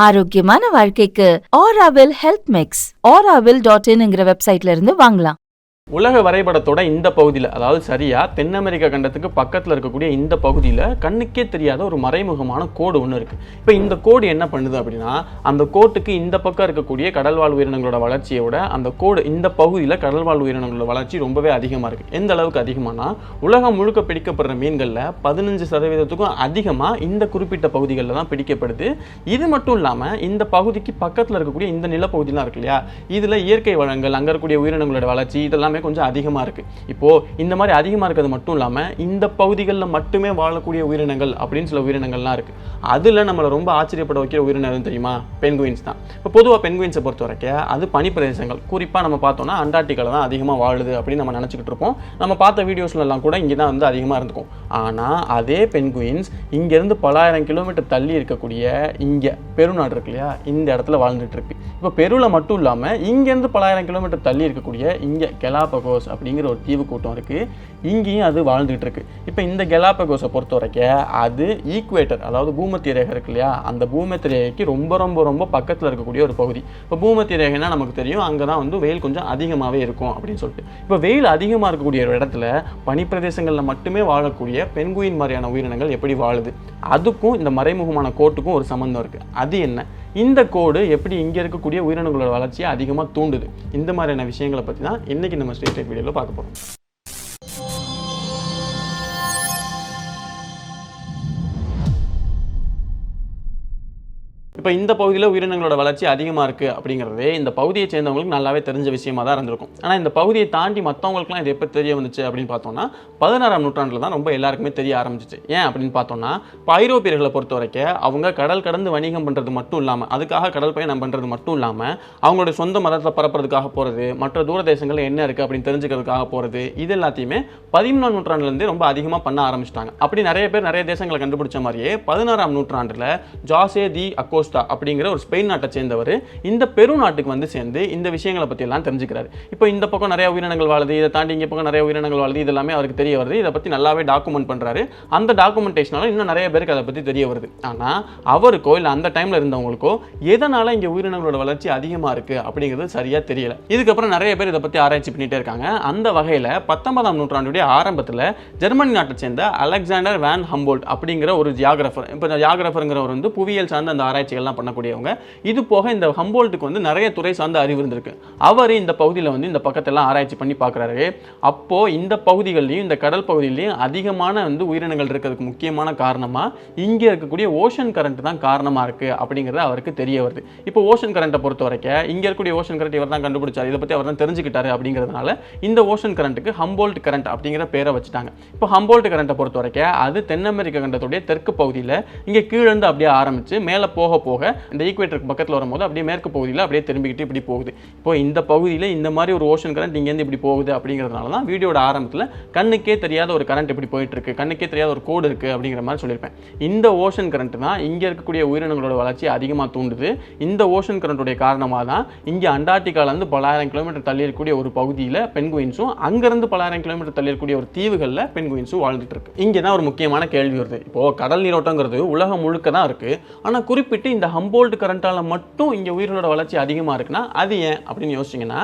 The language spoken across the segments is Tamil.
ஆரோக்கியமான வாழ்க்கைக்கு ஆராவில் ஹெல்த் மிக்ஸ் auraville.in வெப்சைட்ல இருந்து வாங்கலாம். உலக வரைபடத்தோட இந்த பகுதியில், அதாவது சரியா தென் அமெரிக்கா கண்டத்துக்கு பக்கத்தில் இருக்கக்கூடிய இந்த பகுதியில் கண்ணுக்கே தெரியாத ஒரு மறைமுகமான கோடு ஒன்று இருக்குது. இப்போ இந்த கோடு என்ன பண்ணுது அப்படின்னா, அந்த கோட்டுக்கு இந்த பக்கம் இருக்கக்கூடிய கடல்வாழ் உயிரினங்களோட வளர்ச்சியை விட அந்த கோடு இந்த பகுதியில் கடல்வாழ் உயிரினங்களோட வளர்ச்சி ரொம்பவே அதிகமாக இருக்குது. எந்த அளவுக்கு அதிகமானா, உலகம் முழுக்க பிடிக்கப்படுற மீன்களில் 15% அதிகமாக இந்த குறிப்பிட்ட பகுதிகளில் தான் பிடிக்கப்படுது. இது மட்டும் இல்லாமல் இந்த பகுதிக்கு பக்கத்தில் இருக்கக்கூடிய இந்த நிலப்பகுதியெலாம் இருக்கு இல்லையா, இதில் இயற்கை வளங்கள், அங்கே இருக்கக்கூடிய உயிரினங்களோட வளர்ச்சி இதெல்லாம் கொஞ்சம் அதிகமா இருக்கு. இப்போ இந்த மாதிரி அதிகமா இருக்கிறது மட்டும் இல்லாம இந்த பகுதிகளில் மட்டுமே வாழக்கூடிய உயிரினங்கள் அப்படின்னு சில உயிரினங்கள்லாம் இருக்கு. அதுல நம்மள ரொம்ப ஆச்சரியப்பட வைக்கிற உயிரினம் தெரியுமா? பென்குயின்ஸ் தான். இப்போ பொதுவாக பென்குயின்ஸை பொறுத்த வரைக்கும் அது பனிப்பிரதேசங்கள், குறிப்பா நம்ம பார்த்தோம்னா அண்டார்டிகால தான் அதிகமா வாழுது அப்படின்னு நம்ம நினைச்சுக்கிட்டு இருப்போம். நம்ம பார்த்த வீடியோஸ்ல எல்லாம் கூட இங்கே தான் வந்து அதிகமா இருந்துக்கும். ஆனா அதே பென்குயின்ஸ் இங்க இருந்து பல ஆயிரம் கிலோமீட்டர் தள்ளி இருக்கக்கூடிய இங்க பெருநாடு இருக்கு இல்லையா, இந்த இடத்துல வாழ்ந்துட்டு இருக்கு. இப்போ பெருல மட்டும் இல்லாம இங்க இருந்து பல ஆயிரம் கிலோமீட்டர் தள்ளி இருக்கக்கூடிய இங்க கெலாபகோஸ் அப்படிங்கிற ஒரு தீவு கூட்டம் இருக்கு. இங்கேயும் அது வாழ்ந்துட்டு இருக்கு. இப்போ இந்த கெலாபகோஸை பொறுத்த வரைக்கும் அது ஈக்குவேட்டர், அதாவது பூமத்திய ரேகை இருக்கு இல்லையா, அந்த பூமத்திய ரேகைக்கு ரொம்ப ரொம்ப ரொம்ப பக்கத்தில் இருக்கக்கூடிய ஒரு பகுதி. இப்போ பூமத்திய ரேகைனா நமக்கு தெரியும், அங்கே தான் வந்து வெயில் கொஞ்சம் அதிகமாகவே இருக்கும் அப்படின்னு சொல்லிட்டு. இப்போ வெயில் அதிகமாக இருக்கக்கூடிய ஒரு இடத்துல பனிப்பிரதேசங்களில் மட்டுமே வாழக்கூடிய பென்குயின் மாதிரியான உயிரினங்கள் எப்படி வாழுது, அதுக்கும் இந்த மறைமுகமான கோட்டுக்கும் ஒரு சம்பந்தம் இருக்கு. அது என்ன? இந்த கோடு எப்படி இங்கே இருக்கக்கூடிய உயிரினங்களோட வளர்ச்சியை அதிகமாக தூண்டுது? இந்த மாதிரியான விஷயங்களை பற்றி தான் இன்னைக்கு நம்ம ஸ்ட்ரீட் வீடியோவில் பார்க்க போகிறோம். இப்போ இந்த பகுதியில் உயிரினங்களோட வளர்ச்சி அதிகமாக இருக்குது அப்படிங்கிறதே இந்த பகுதியை சேர்ந்தவங்களுக்கு நல்லாவே தெரிஞ்ச விஷயமா தான் இருந்திருக்கும். ஆனால் இந்த பகுதியை தாண்டி மற்றவங்களுக்குலாம் இது எப்போ தெரிய வந்துச்சு அப்படின்னு பார்த்தோம்னா 16ஆம் நூற்றாண்டில் தான் ரொம்ப எல்லாருக்குமே தெரிய ஆரம்பிச்சிச்சு. ஏன் அப்படின்னு பார்த்தோம்னா, இப்போ ஐரோப்பியர்களை பொறுத்த வரைக்கும் அவங்க கடல் கடந்து வணிகம் பண்ணுறது மட்டும் இல்லாமல், அதுக்காக கடல் பயணம் பண்ணுறது மட்டும் இல்லாமல், அவங்களுடைய சொந்த மதத்தை பரப்புறதுக்காக போகிறது, மற்ற தூர தேசங்களில் என்ன இருக்குது அப்படின்னு தெரிஞ்சுக்கிறதுக்காக போகிறது, இது எல்லாத்தையுமே 13ஆம் நூற்றாண்டுலேருந்தே ரொம்ப அதிகமாக பண்ண ஆரம்பிச்சிட்டாங்க. அப்படி நிறைய பேர் நிறைய தேசங்களை கண்டுபிடிச்ச மாதிரியே 16ஆம் நூற்றாண்டில் ஜாசே தி அகோஸ்டா அப்படிங்கிற ஒரு ஸ்பெயின் நாட்டை சேர்ந்தவர் இந்த பெரு நாட்டுக்கு வந்து சேர்ந்து இந்த விஷயங்களை பற்றி எல்லாம் தெரிஞ்சுக்கிறாரு. இப்போ இந்த பக்கம் நிறைய உயிரினங்கள் வாழுது, இதை தாண்டி இங்கே பக்கம் நிறைய உயிரினங்கள் வாழுது, இது எல்லாமே அவருக்கு தெரிய வருது. இதை பற்றி நல்லாவே டாக்குமெண்ட் பண்ணுறாரு. அந்த டாக்குமெண்டேஷனால இன்னும் நிறைய பேருக்கு அதை பற்றி தெரிய வருது. ஆனால் அவருக்கோ இல்லை அந்த டைமில் இருந்தவங்களுக்கோ எதனால் இங்கே உயிரினங்களோட வளர்ச்சி அதிகமாக இருக்குது அப்படிங்கிறது சரியாக தெரியல. இதுக்கப்புறம் நிறைய பேர் இதை பற்றி ஆராய்ச்சி பண்ணிகிட்டே இருக்காங்க. அந்த வகையில் 19ஆம் நூற்றாண்டுடைய ஆரம்பத்தில் ஜெர்மனி நாட்டை சேர்ந்த அலெக்சாண்டர் வேன் ஹம்போல்ட் அப்படிங்கிற ஒரு ஜியாகிரஃபர், இப்போ இந்த ஜியாகிரஃபருங்கிறவர் வந்து புவியியல் சார்ந்த அந்த ஆராய்ச்சிகள்லாம் பண்ணக்கூடியவங்க. இது போக இந்த ஹம்போல்ட்டுக்கு வந்து நிறைய துறை சார்ந்த அறிவு இருந்திருக்கு. அவர் இந்த பகுதியில் வந்து இந்த பக்கத்தெல்லாம் ஆராய்ச்சி பண்ணி பார்க்குறாரு. அப்போ இந்த பகுதிகளிலையும் இந்த கடல் பகுதியிலையும் அதிகமான வந்து உயிரினங்கள் இருக்கிறதுக்கு முக்கியமான காரணமாக இங்கே இருக்கக்கூடிய ஓஷன் கரண்ட் தான் காரணமாக இருக்குது அப்படிங்கிறது அவருக்கு தெரிய வருது. இப்போ ஓஷன் கரண்ட்டை பொறுத்த வரைக்கும் இங்கே இருக்கக்கூடிய ஓஷன் கரண்ட் இவர் தான் கண்டுபிடிச்சார், இதை பற்றி அவர் தான் தெரிஞ்சுக்கிட்டாரு அப்படிங்கிறதுனால இந்த ஓஷன் கரண்ட்டுக்கு ஹம்போல்ட் கரண்ட் அப்படிங்கிற பேரை வச்சுட்டாங்க. இப்போ ஹம்போல்ட் கரண்ட்டை பொறுத்த வரைக்கும் அது தென் அமெரிக்க கண்டத்துடைய தெற்கு பகுதியில் இங்கே கீழேருந்து அப்படியே ஆரம்பித்து மேலே போக போக இந்த ஈக்குவேட்டருக்கு பக்கத்தில் வரும்போது அப்படியே மேற்கு பகுதியில் அப்படியே திரும்பிக்கிட்டு இப்படி போகுது. இப்போ இந்த பகுதியில் இந்த மாதிரி ஒரு ஓஷன் கரண்ட் இங்கேருந்து இப்படி போகுது அப்படிங்கிறதுனால தான் வீடியோட ஆரம்பத்தில் கண்ணுக்கே தெரியாத ஒரு கரண்ட் இப்படி போயிட்டு இருக்கு, கண்ணுக்கே தெரியாத ஒரு கோடு இருக்கு அப்படிங்கிற மாதிரி சொல்லியிருப்பேன். இந்த ஓஷன் கரண்ட் தான் இங்கே இருக்கக்கூடிய உயிரினங்களோட வளர்ச்சி அதிகமாக தூண்டுது. இந்த ஓஷன் கரண்ட்டுடைய காரணமாக தான் இங்கே அண்டார்டிகாலேருந்து பல ஆயிரம் கிலோமீட்டர் தள்ளி இருக்கக்கூடிய ஒரு பகுதியில் பென்குயின்ஸும், அங்கேருந்து பல ஆயிரம் கிலோமீட்டர் தள்ளி இருக்கக்கூடிய ஒரு தீவுகளில் பென்குயின்ஸும் வாழ்ந்துட்டு இருக்கு. இங்கே தான் ஒரு முக்கியமான கேள்வி வருது. இப்போ கடல் நீரோட்டங்கிறது உலகம் முழுக்க தான் இருக்கு. ஆனால் குறிப்பிட்டு இந்த ஹம்போல்ட் கரண்டால மட்டும் இங்கே உயிரோட வளர்ச்சி அதிகமாக இருக்குன்னா அது ஏன் அப்படின்னு யோசிச்சிங்கன்னா,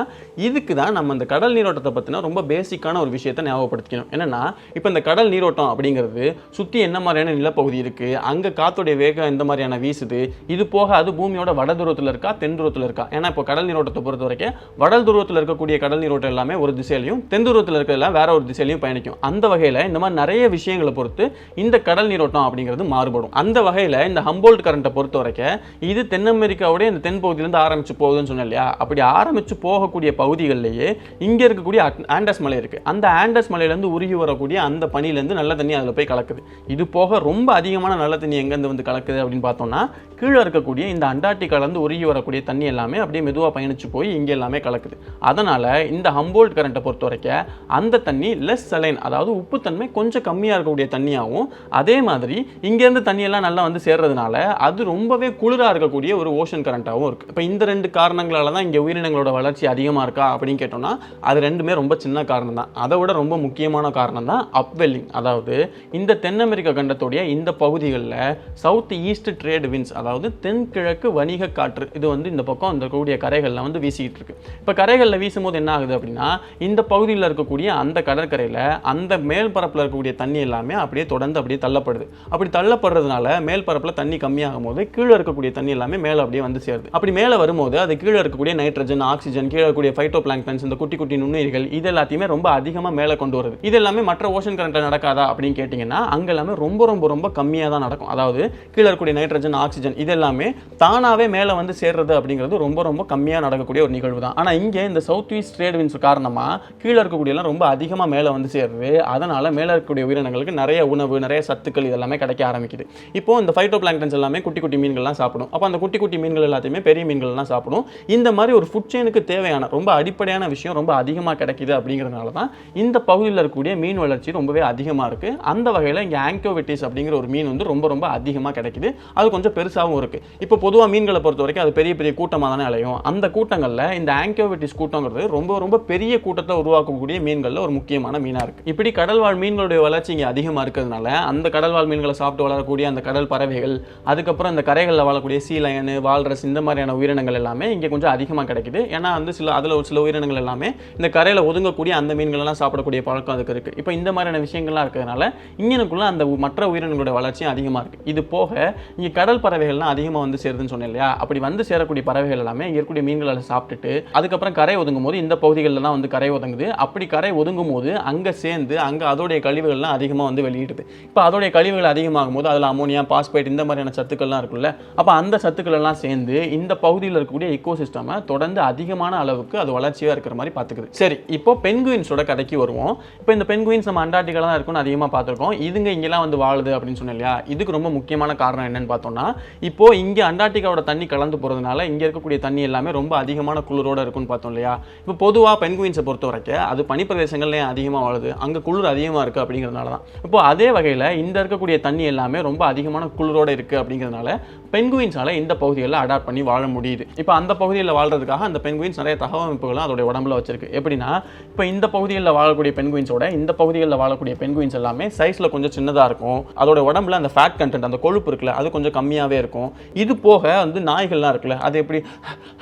இதுக்கு தான் நம்ம இந்த கடல் நீரோட்டத்தை பற்றின ரொம்ப பேசிக்கான ஒரு விஷயத்தை ஞாபகப்படுத்திக்கணும். என்னன்னா, இப்போ இந்த கடல் நீரோட்டம் அப்படிங்கிறது சுற்றி என்ன மாதிரியான நிலப்பகுதி இருக்குது, அங்கே காற்றுடைய வேகம் எந்த மாதிரியான வீசுது, இது போக அது பூமியோட வட துருவத்தில் இருக்கா தென் துருவத்தில் இருக்கா. ஏன்னா இப்போ கடல் நீரோட்டத்தை பொறுத்த வரைக்கும் வட துருவத்தில் இருக்கக்கூடிய கடல் நீரோட்டம் எல்லாமே ஒரு திசையிலையும் தென் துருவத்தில் இருக்கிறதெல்லாம் வேற ஒரு திசையிலையும் பயணிக்கும். அந்த வகையில் இந்த மாதிரி நிறைய விஷயங்களை பொறுத்து இந்த கடல் நீரோட்டம் அப்படிங்கிறது மாறுபடும். அந்த வகையில் இந்த ஹம்போல்ட் கரண்ட்டை பொறுத்த வரைக்கும் இது தென் அமெரிக்காவுடைய இந்த தென் பகுதியிலிருந்து ஆரம்பிச்சு போகுதுன்னு சொன்னேன் இல்லையா, அப்படி ஆரம்பிச்சு போகக்கூடிய பகுதிகளிலேயே இங்கே இருக்கக்கூடிய ஆண்டஸ் மலை இருக்குது. அந்த ஆண்டஸ் மலையிலேருந்து உருகி வரக்கூடிய அந்த பனியிலேருந்து நல்ல தண்ணி அதில் போய் கலக்குது. இது போக ரொம்ப அதிகமான நல்ல தண்ணி எங்கேருந்து வந்து கலக்குது அப்படின்னு பார்த்தோம்னா, கீழே இருக்கக்கூடிய இந்த அண்டார்டிகாலேருந்து உருகி வரக்கூடிய தண்ணி எல்லாமே அப்படியே மெதுவாக பயணிச்சு போய் இங்கே எல்லாமே கலக்குது. அதனால் இந்த ஹம்போல்ட் கரண்ட்டை பொறுத்த வரைக்கும் அந்த தண்ணி லெஸ் சலைன், அதாவது உப்புத்தன்மை கொஞ்சம் கம்மியாக இருக்கக்கூடிய தண்ணியாகவும், அதே மாதிரி இங்கேருந்து தண்ணியெல்லாம் நல்லா வந்து சேர்றதுனால அது ரொம்பவே ரொம்பவே குளிராக இருக்கக்கூடிய ஒரு ஓஷன் கரண்ட்டாகவும் இருக்குது. இப்போ இந்த 2 காரணங்களால தான் இங்கே உயிரினங்களோட வளர்ச்சி அதிகமாக இருக்கா அப்படின்னு கேட்டோம்னா அது ரெண்டுமே ரொம்ப சின்ன காரணம் தான். அதை விட ரொம்ப முக்கியமான காரணம் தான் அப்வெல்லிங். அதாவது இந்த தென் அமெரிக்க கண்டத்துடைய இந்த பகுதிகளில் சவுத் ஈஸ்ட் ட்ரேட் விண்ட்ஸ், அதாவது தென்கிழக்கு வணிக காற்று, இது வந்து இந்த பக்கம் இந்த கூடிய கரைகளில் வந்து வீசிக்கிட்டு இருக்கு. இப்போ கரைகளில் வீசும்போது என்ன ஆகுது அப்படின்னா இந்த பகுதியில் இருக்கக்கூடிய அந்த கடற்கரையில் அந்த மேல் பரப்பில் இருக்கக்கூடிய தண்ணி எல்லாமே அப்படியே தொடர்ந்து அப்படியே தள்ளப்படுது. அப்படி தள்ளப்படுறதுனால மேல் பரப்பில் தண்ணி கம்மியாகும் போது கீழே இருக்கக்கூடிய தண்ணி எல்லாமே மேலே அப்படியே வந்து சேருது. அப்படி மேலே வரும்போது அது கீழே இருக்கக்கூடிய நைட்ரஜன், ஆக்சிஜன், கீழே இருக்கக்கூடிய ஃபைட்டோ பிளாங்க்டன்ஸ், இந்த குட்டி குட்டி நுண்ணுயிர்கள், இது எல்லாத்தையுமே ரொம்ப அதிகமாக மேலே கொண்டு வருது. இது எல்லாமே மற்ற ஓஷன் கரண்ட்ல நடக்காதா அப்படின்னு கேட்டிங்கன்னா அங்கே எல்லாமே ரொம்ப ரொம்ப ரொம்ப கம்மியாக தான் நடக்கும். அதாவது கீழே இருக்கக்கூடிய நைட்ரஜன், ஆக்சிஜன் இது எல்லாமே தானாகவே மேலே வந்து சேர்றது அப்படிங்கிறது ரொம்ப ரொம்ப கம்மியாக நடக்கக்கூடிய ஒரு நிகழ்வு தான். ஆனால் இங்கே இந்த சவுத் ஈஸ்ட் ட்ரேட் விண்ட்ஸ் காரணமாக கீழே இருக்கக்கூடிய எல்லாம் ரொம்ப அதிகமாக மேலே வந்து சேருது. அதனால மேலே இருக்கக்கூடிய உயிரினங்களுக்கு நிறைய உணவு, நிறைய சத்துக்கள் இதெல்லாமே கிடைக்க ஆரம்பிக்குது. இப்போ இந்த ஃபைட்டோ பிளாங்க்டன்ஸ் எல்லாமே குட்டி குட்டி மீன்கள்லாம் சாப்பிடும். அப்போ அந்த குட்டி குட்டி மீன்கள் எல்லாத்தையுமே பெரிய மீன்கள்லாம் சாப்பிடும். இந்த மாதிரி ஒரு ஃபுட் செயினுக்கு தேவையான ரொம்ப அடிப்படையான விஷயம் ரொம்ப அதிகமாக கிடைக்குது. அப்படிங்கிறதுனால தான் இந்த பகுதியில் இருக்கக்கூடிய மீன் வளர்ச்சி ரொம்பவே அதிகமாக இருக்குது. அந்த வகையில் இங்கே ஆங்கோவிட்டிஸ் அப்படிங்கிற ஒரு மீன் வந்து ரொம்ப ரொம்ப அதிகமாக கிடைக்குது. அது கொஞ்சம் பெருசாகவும் இருக்குது. இப்போ பொதுவாக மீன்களை பொறுத்த வரைக்கும் அது பெரிய பெரிய கூட்டமாக தானே அலையும். அந்த கூட்டங்களில் இந்த ஆங்கோவிட்டிஸ் கூட்டங்கிறது ரொம்ப ரொம்ப பெரிய கூட்டத்தை உருவாக்கக்கூடிய மீன்களில் ஒரு முக்கியமான மீனாக இருக்குது. இப்படி கடல்வாழ் மீன்களுடைய வளர்ச்சி இங்கே அதிகமாக இருக்கிறதுனால அந்த கடல்வாழ் மீன்களை சாப்பிட்டு வளரக்கூடிய அந்த கடல் பறவைகள், அதுக்கப்புறம் இந்த கரைகளில் வாழக்கூடிய சீ லயன், வால்ரஸ், இந்த மாதிரியான உயிரினங்கள் எல்லாமே இங்கே கொஞ்சம் அதிகமாக கிடைக்குது. ஏன்னா வந்து அதில் ஒரு சில உயிரினங்கள் எல்லாமே இந்த கரையில் ஒதுங்கக்கூடிய அந்த மீன்கள் எல்லாம் சாப்பிடக்கூடிய பழக்கம் அதுக்கு இருக்குது. இப்போ இந்த மாதிரியான விஷயங்கள்லாம் இருக்கிறதுனால இங்கனுக்குள்ள அந்த மற்ற உயிரினங்களோட வளர்ச்சியும் அதிகமாக இருக்குது. இது போக இங்கே கடல் பறவைகள்லாம் அதிகமாக வந்து சேருதுன்னு சொன்னேன் இல்லையா? அப்படி வந்து சேரக்கூடிய பறவைகள் எல்லாமே இங்கே இருக்கக்கூடிய மீன்களை சாப்பிட்டுட்டு அதுக்கப்புறம் கரை ஒதுங்கும் போது இந்த பகுதிகளில் தான் வந்து கரை ஒதுங்குது. அப்படி கரை ஒதுங்கும் போது அங்கே சேர்ந்து அங்கே அதோடைய கழிவுகள்லாம் அதிகமாக வந்து வெளியிடுது. இப்போ அதோடைய கழிவுகள் அதிகமாகும் போது அதில் அமோனியா, பாஸ்பேட் இந்த மாதிரியான சத்துக்கள்லாம் இருக்குல்ல, அப்போ அந்த சத்துக்கள் எல்லாம் சேர்ந்து இந்த பகுதியில் இருக்கக்கூடிய எக்கோசிஸ்டமை தொடர்ந்து அதிகமான அளவுக்கு அது வளர்ச்சியாக இருக்கிற மாதிரி பார்த்துக்குது. சரி, இப்போ பென்குயின்ஸோட கதைக்கு வருவோம். இப்போ இந்த பென்குயின்ஸ் நம்ம அண்டார்டிகால தான் இருக்கும்னு அதிகமாக பார்த்துருக்கோம். இதுங்க இங்கெல்லாம் வந்து வாழுது அப்படின்னு சொன்னேன் இல்லையா? இதுக்கு ரொம்ப முக்கியமான காரணம் என்னன்னு பார்த்தோம்னா, இப்போ இங்கே அண்டார்டிகாவோட தண்ணி கலந்து போகிறதுனால இங்கே இருக்கக்கூடிய தண்ணி எல்லாமே ரொம்ப அதிகமான குளிரோட இருக்குன்னு பார்த்தோம் இல்லையா? இப்போ பொதுவாக பென்குயின்ஸை பொறுத்த வரைக்கும் அது பனிப்பிரதேசங்கள்லேயே அதிகமாக வாழுது, அங்கே குளிர் அதிகமாக இருக்குது அப்படிங்கிறதுனால தான். இப்போ அதே வகையில் இந்த இருக்கக்கூடிய தண்ணி எல்லாமே ரொம்ப அதிகமான குளிரோடு இருக்குது அப்படிங்கிறதுனால பென்குயின்ஸால் இந்த பகுதிகளில் அடாப்ட் பண்ணி வாழ முடியுது. இப்போ அந்த பகுதியில் வாழ்றதுக்காக அந்த பென்குயின்ஸ் நிறைய தகவமைப்புகளும் அதோட உடம்புல வச்சிருக்கு. எப்படின்னா, இப்போ இந்த பகுதிகளில் வாழக்கூடிய பென்குயின்ஸோட இந்த பகுதிகளில் வாழக்கூடிய பென்குயின்ஸ் எல்லாமே சைஸில் கொஞ்சம் சின்னதாக இருக்கும். அதோட உடம்புல அந்த ஃபேட் கண்டென்ட், அந்த கொழுப்பு இருக்குல்ல, அது கொஞ்சம் கம்மியாகவே இருக்கும். இது போக வந்து நாய்கள்லாம் இருக்குல்ல, அது எப்படி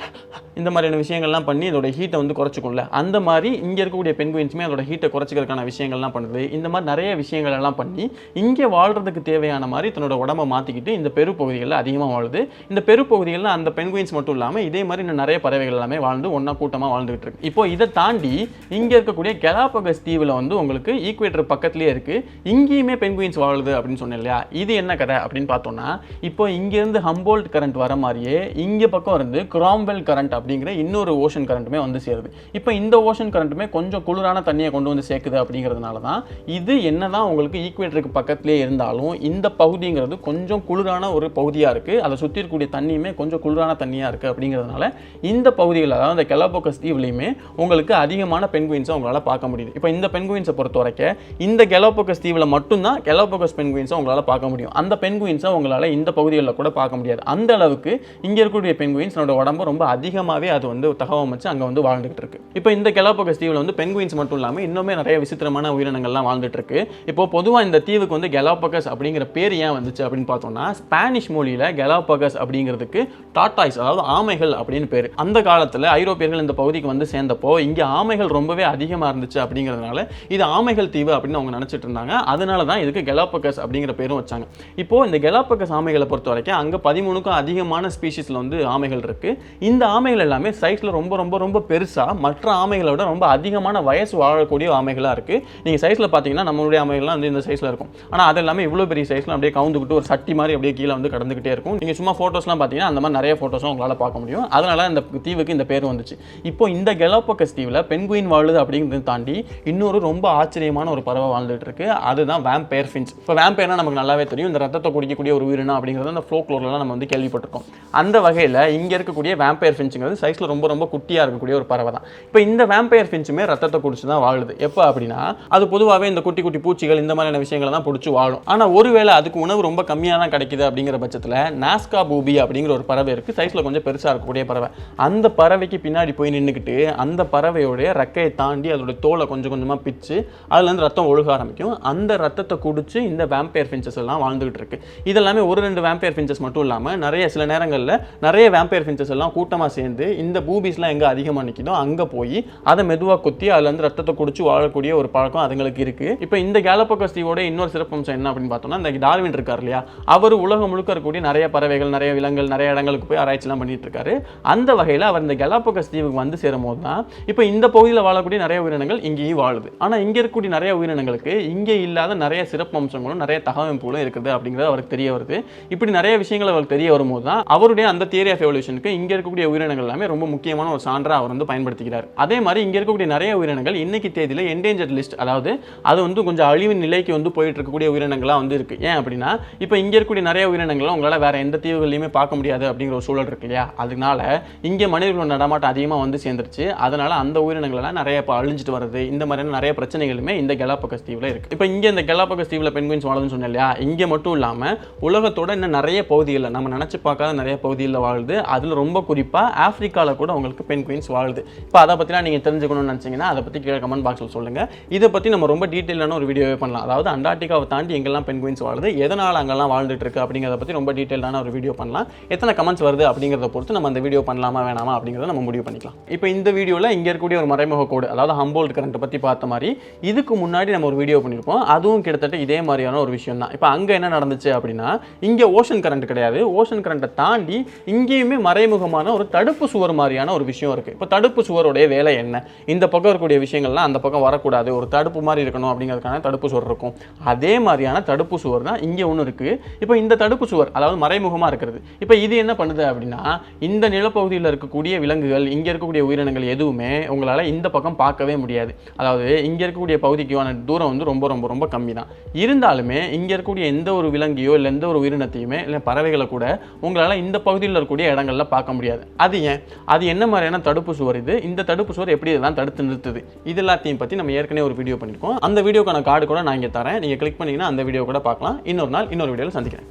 இந்த மாதிரியான விஷயங்கள்லாம் பண்ணி அதோட ஹீட்டை வந்து குறைச்சிக்கும்ல, அந்த மாதிரி இங்கே இருக்கக்கூடிய பென்குயின்ஸுமே அதோட ஹீட்டை குறைச்சிக்கிறதுக்கான விஷயங்கள்லாம் பண்ணுது. இந்த மாதிரி நிறைய விஷயங்கள் எல்லாம் பண்ணி இங்கே வாழ்றதுக்கு தேவையான மாதிரி தன்னோட உடம்பை மாற்றிக்கிட்டு இந்த பெருப்பகுதிகளில் அதிகமாக வாழுது. இந்த பெருப்பகுதிகளில் அந்த பென்குயின்ஸ் மட்டும் இல்லாமல் இதே மாதிரி இன்னும் நிறைய பறவைகள் எல்லாமே வாழ்ந்து ஒன்றா கூட்டமாக வாழ்ந்துகிட்டு இருக்கு. இப்போ இதை தாண்டி இங்கே இருக்கக்கூடிய கெலாபகஸ் தீவில் வந்து உங்களுக்கு ஈக்குவேட்டர் பக்கத்துலேயே இருக்குது, இங்கேயுமே பென்குயின்ஸ் வாழுது அப்படின்னு சொன்னேன் இல்லையா? இது என்ன கதை அப்படின்னு பார்த்தோம்னா, இப்போ இங்கேருந்து ஹம்போல்ட் கரண்ட் வர மாதிரியே இங்கே பக்கம் இருந்து கிராம்வெல் கரண்ட் அப்படிங்கிற இன்னொரு ஓஷன் கரண்ட்டுமே வந்து சேருது. இப்போ இந்த ஓஷன் கரண்ட்டுமே கொஞ்சம் குளிரான தண்ணியை கொண்டு வந்து சேர்க்குது. அப்படிங்கிறதுனால தான் இது என்னதான் உங்களுக்கு ஈக்குவேட்டருக்கு பக்கத்துலேயே இருந்தாலும் இந்த பகுதிங்கிறது கொஞ்சம் குளிரான ஒரு பகுதியாக இருக்குது. அதை சுற்றி இருக்கக்கூடிய தண்ணியுமே கொஞ்சம் குளிரான தண்ணியாக இருக்குது. அப்படிங்கிறதுனால இந்த பகுதியில், அதாவது இந்த கெலாபகஸ் தீவுலையுமே உங்களுக்கு அதிகமான பென்குயின்ஸை உங்களால் பார்க்க முடியுது. இப்போ இந்த பென்குயின்ஸை பொறுத்த வரைக்கும் இந்த கெலாபகஸ் தீவில் மட்டும்தான் கெலாபகஸ் பென்குயின்ஸை உங்களால் பார்க்க முடியும். அந்த பென்குயின்ஸை உங்களால் இந்த பகுதிகளில் கூட பார்க்க முடியாது. அந்த அளவுக்கு இங்கே இருக்கக்கூடிய பென்குயின்ஸ் உடம்பு ரொம்ப அதிகமாகவே அது வந்து தகவமைச்சு அங்கே வந்து வாழ்ந்துகிட்டு இருக்கு. இப்போ இந்த கெலாபகஸ் தீவில் வந்து பென்குயின்ஸ் மட்டும் இல்லாமல் இன்னுமே நிறைய விசித்திரமான உயிரினங்கள்லாம் வாழ்ந்துட்டு இருக்கு. இப்போ பொதுவாக இந்த தீவுக்கு வந்து கெலாபகஸ் அப்படிங்கிற பேர் ஏன் வந்துச்சு அப்படின்னு பார்த்தோம்னா, ஸ்பானிஷ் மொழியில் கெலாபகஸ் அப்படிங்கிறதுக்கு டாட்டாய்ஸ், அதாவது ஆமைகள் அப்படின்னு பேர். அந்த காலத்தில் ஐரோப்பியர்கள் இந்த பகுதிக்கு வந்து சேர்ந்தப்போ இங்கே ஆமைகள் ரொம்பவே அதிகமாக இருந்துச்சு. அப்படிங்கிறதுனால இது ஆமைகள் தீவு அப்படின்னு அவங்க நினச்சிட்டு இருந்தாங்க. அதனால தான் இதுக்கு கெலாபகஸ் அப்படிங்கிற பேரும் வச்சாங்க. இப்போ இந்த கெலாபகஸ் ஆமைகளை பொறுத்த வரைக்கும் அங்கே 13க்கும் அதிகமான ஸ்பீஷிஸில் வந்து ஆமைகள் இருக்கு. இந்த ஆமைகள் எல்லாமே சைஸ்ல ரொம்ப ரொம்ப ரொம்ப பெருசா மற்ற ஆமைகளை விட ரொம்ப அதிகமான வயசு வாழக்கூடிய ஆமைகளா இருக்கு. நீங்க சைஸ்ல பாத்தீங்கன்னா நம்மளுடைய ஆமைகள்லாம் வந்து இந்த சைஸ்ல இருக்கும். ஆனா அது எல்லாமே இவ்வளவு பெரிய சைஸ்ல அப்படியே கவுந்துக்கிட்டு ஒரு சட்டி மாதிரி அப்படியே கீழே வந்து கடந்துகிட்டே இருக்கும். நீங்க சும்மா போட்டோஸ்லாம் பாத்தீங்கன்னா அந்த மாதிரி நிறைய போட்டோஸும் உங்களால பார்க்க முடியும். அதனால இந்த தீவுக்கு இந்த பேர் வந்துச்சு. இப்போ இந்த கெலாபகஸ் தீவுல பென்குயின் வாழுது அப்படிங்கிறத தாண்டி இன்னொரு ரொம்ப ஆச்சரியமான ஒரு பறவை வாழ்ந்துட்டு இருக்கு. அதுதான் வேம்பயர் ஃபின்ச். இப்போ வேம்பயர்னா நமக்கு நல்லாவே தெரியும், இந்த ரத்தத்தை குடிக்கக்கூடிய ஒரு உயிரினம் அப்படிங்கிறது அந்த ஃப்ளோக்லோர்லாம் நம்ம வந்து கேள்விப்பட்டிருக்கோம். அந்த வகையில் இங்க இருக்கக்கூடிய வேம்பயர் ஃபின்ச்சுங்கிறது அப்படிங்கிறது சைஸில் ரொம்ப ரொம்ப குட்டியாக இருக்கக்கூடிய ஒரு பறவை தான். இப்போ இந்த வேம்பயர் ஃபின்ச்சுமே ரத்தத்தை குடிச்சு தான் வாழுது. எப்போ அப்படின்னா அது பொதுவாகவே இந்த குட்டி குட்டி பூச்சிகள் இந்த மாதிரியான விஷயங்களை தான் பிடிச்சி வாழும். ஆனால் ஒருவேளை அதுக்கு உணவு ரொம்ப கம்மியாக தான் கிடைக்குது அப்படிங்கிற பட்சத்தில் நாஸ்கா பூபி அப்படிங்கிற ஒரு பறவை இருக்குது, சைஸில் கொஞ்சம் பெருசாக இருக்கக்கூடிய பறவை. அந்த பறவைக்கு பின்னாடி போய் நின்றுக்கிட்டு அந்த பறவையோடைய ரெக்கையை தாண்டி அதோட தோலை கொஞ்சம் கொஞ்சமாக பிச்சு அதுலேருந்து ரத்தம் ஒழுக ஆரம்பிக்கும். அந்த ரத்தத்தை குடிச்சு இந்த வேம்பயர் ஃபின்ச்சஸ் எல்லாம் வாழ்ந்துகிட்டு இருக்கு. இதெல்லாமே ஒரு 2 வேம்பயர் ஃபின்ச்சஸ் மட்டும் இல்லாமல் நிறைய சில நேரங்களில் நிறைய வேம்பயர் ஃபின்ச்சஸ் எல்லாம் கூட்டமாக சேர்ந்து இந்த பூபிஸ்லாம் எங்கே அதிகமாக நிற்கிதோ அங்கே போய் அதை மெதுவாக குத்தி அதுலேருந்து ரத்தத்தை குடிச்சு வாழக்கூடிய ஒரு பழக்கம் அதுங்களுக்கு இருக்குது. இப்போ இந்த கேலப்பகோஸ் தீவோட இன்னொரு சிறப்பம்சம் என்ன அப்படின்னு பார்த்தோம்னா, இந்த டார்வின் இருக்கார் இல்லையா, அவர் உலகம் முழுக்க இருக்கக்கூடிய நிறைய பறவைகள் நிறைய விலங்குகள் நிறைய இடங்களுக்கு போய் ஆராய்ச்சிலாம் பண்ணிட்டு இருக்காரு. அந்த வகையில் அவர் இந்த கேலப்பகோஸ் தீவுக்கு வந்து சேரும் போது தான் இப்போ இந்த பகுதியில் வாழக்கூடிய நிறைய உயிரினங்கள் இங்கேயும் வாழுது. ஆனால் இங்கே இருக்கக்கூடிய நிறைய உயிரினங்களுக்கு இங்கே இல்லாத நிறைய சிறப்பம்சங்களும் நிறைய தகவமைப்புகளும் இருக்குது அப்படிங்கிறது அவருக்கு தெரிய வருது. இப்படி நிறைய விஷயங்கள் அவருக்கு தெரிய வரும்போது தான் அவருடைய அந்த தியரி ஆஃப் எவல்யூஷனுக்கு இங்கே இருக்கக்கூடிய உயிரினங்கள் எல்லாமே ரொம்ப முக்கியமான ஒரு சான்றாக அவர் வந்து பயன்படுத்திக்கிறார். அதே மாதிரி இங்கே இருக்கக்கூடிய நிறைய உயிரினங்கள் இன்னைக்கு தேதியில் என்டேஞ்சர்ட் லிஸ்ட், அதாவது அது வந்து கொஞ்சம் அழிவு நிலைக்கு வந்து போயிட்டு இருக்கக்கூடிய உயிரினங்களாக வந்து இருக்கு. ஏன் அப்படின்னா இப்போ இங்கே இருக்கக்கூடிய நிறைய உயிரினங்களை உங்களால் வேற எந்த தீவுகளையுமே பார்க்க முடியாது அப்படிங்கிற ஒரு சூழல் இருக்கு இல்லையா, அதனால இங்கே மனிதர்களோட நடமாட்டம் அதிகமாக வந்து சேர்ந்துருச்சு. அதனால அந்த உயிரினங்கள்லாம் நிறைய இப்போ அழிஞ்சிட்டு வருது. இந்த மாதிரியான நிறைய பிரச்சனைகளுமே இந்த கேலப்பகோஸ் தீவில் இருக்கு. இப்போ இங்கே இந்த கேலப்பகோஸ் தீவில் பென்குயின்ஸ் வாழுதுன்னு சொன்னேன் இல்லையா, இங்கே மட்டும் இல்லாமல் உலகத்தோட இன்னும் நிறைய பகுதிகளில் நம்ம நினச்சி பார்க்காத நிறைய பகுதிகளில் வாழுது. அதில் ரொம்ப குறிப்பாக ஆப்பிரிக்காவில் கூட உங்களுக்கு பென்குயின்ஸ் வாழுது. இப்போ அதை பற்றிலாம் நீங்கள் தெரிஞ்சுக்கணும்னு நினச்சிங்கன்னா அதை பற்றி கீழே கமெண்ட் பாக்ஸில் சொல்லுங்கள். இதை பற்றி நம்ம ரொம்ப டீட்டெயிலான ஒரு வீடியோவே பண்ணலாம். அதாவது அண்டார்டிகாவை தாண்டி எங்கெல்லாம் பென்குயின்ஸ் வாழுது, எதனால் அங்கெல்லாம் வாழ்ந்துட்டு இருக்கு அப்படிங்கிறத பற்றி ரொம்ப டீட்டெயிலான ஒரு வீடியோ பண்ணலாம். எத்தனை கமெண்ட்ஸ் வருது அப்படிங்கிறத பொறுத்து நம்ம அந்த வீடியோ பண்ணலாமா வேணாமா அப்படிங்கிறத நம்ம முடிவு பண்ணிக்கலாம். இப்போ இந்த வீடியோவில் இங்கே இருக்கக்கூடிய ஒரு மறைமுக கோடு, அதாவது ஹம்போல்ட் கரண்ட் பற்றி பார்த்த மாதிரி இதுக்கு முன்னாடி நம்ம ஒரு வீடியோ பண்ணியிருப்போம். அதுவும் கிட்டத்தட்ட இதே மாதிரியான ஒரு விஷயம் தான். இப்போ அங்கே என்ன நடந்துச்சு அப்படின்னா, இங்கே ஓஷன் கரண்ட் கிடையாது. ஓஷன் கரண்ட்டை தாண்டி இங்கேயுமே மறைமுகமான ஒரு தடுப்பு சுவர் மாதிரியான ஒரு விஷயம் இருக்குது. இப்போ தடுப்பு சுவருடைய வேலை என்ன? இந்த பக்கம் இருக்கக்கூடிய விஷயங்கள்லாம் அந்த பக்கம் வரக்கூடாது, ஒரு தடுப்பு மாதிரி இருக்கணும் அப்படிங்கிறதுக்கான தடுப்பு சுவர் இருக்கும். அதே மாதிரியான தடுப்பு சுவர் தான் இங்கே ஒன்று இருக்குது. இப்போ இந்த தடுப்பு சுவர் அதாவது மறைமுகமாக இருக்கிறது. இப்போ இது என்ன பண்ணுது அப்படின்னா, இந்த நிலப்பகுதியில் இருக்கக்கூடிய விலங்குகள் இங்கே இருக்கக்கூடிய உயிரினங்கள் எதுவுமே உங்களால் இந்த பக்கம் பார்க்கவே முடியாது. அதாவது இங்கே இருக்கக்கூடிய பகுதிக்கான தூரம் வந்து ரொம்ப ரொம்ப ரொம்ப கம்மி தான். இருந்தாலுமே இங்கே இருக்கக்கூடிய எந்த ஒரு விலங்கையோ இல்லை எந்த ஒரு உயிரினத்தையுமே இல்லை பறவைகளை கூட உங்களால் இந்த பகுதியில் இருக்கக்கூடிய இடங்கள்ல பார்க்க முடியாது. அது ஏன்? அது என்ன மாதிரியான தடுப்பு சுவர் இது? இந்த தடுப்பு சுவர் எப்படி இதெல்லாம் தடுத்து நிறுத்துது? இது எல்லாத்தையும் பற்றி நம்ம ஏற்கனவே ஒரு வீடியோ பண்ணியிருக்கோம். அந்த வீடியோக்கான கார்டு கூட நான் இங்கே தரேன். நீங்கள் கிளிக் பண்ணிங்கன்னா அந்த வீடியோ கூட பார்க்கலாம். இன்னொரு நாள் இன்னொரு வீடியோவில் சந்திக்கிறேன்.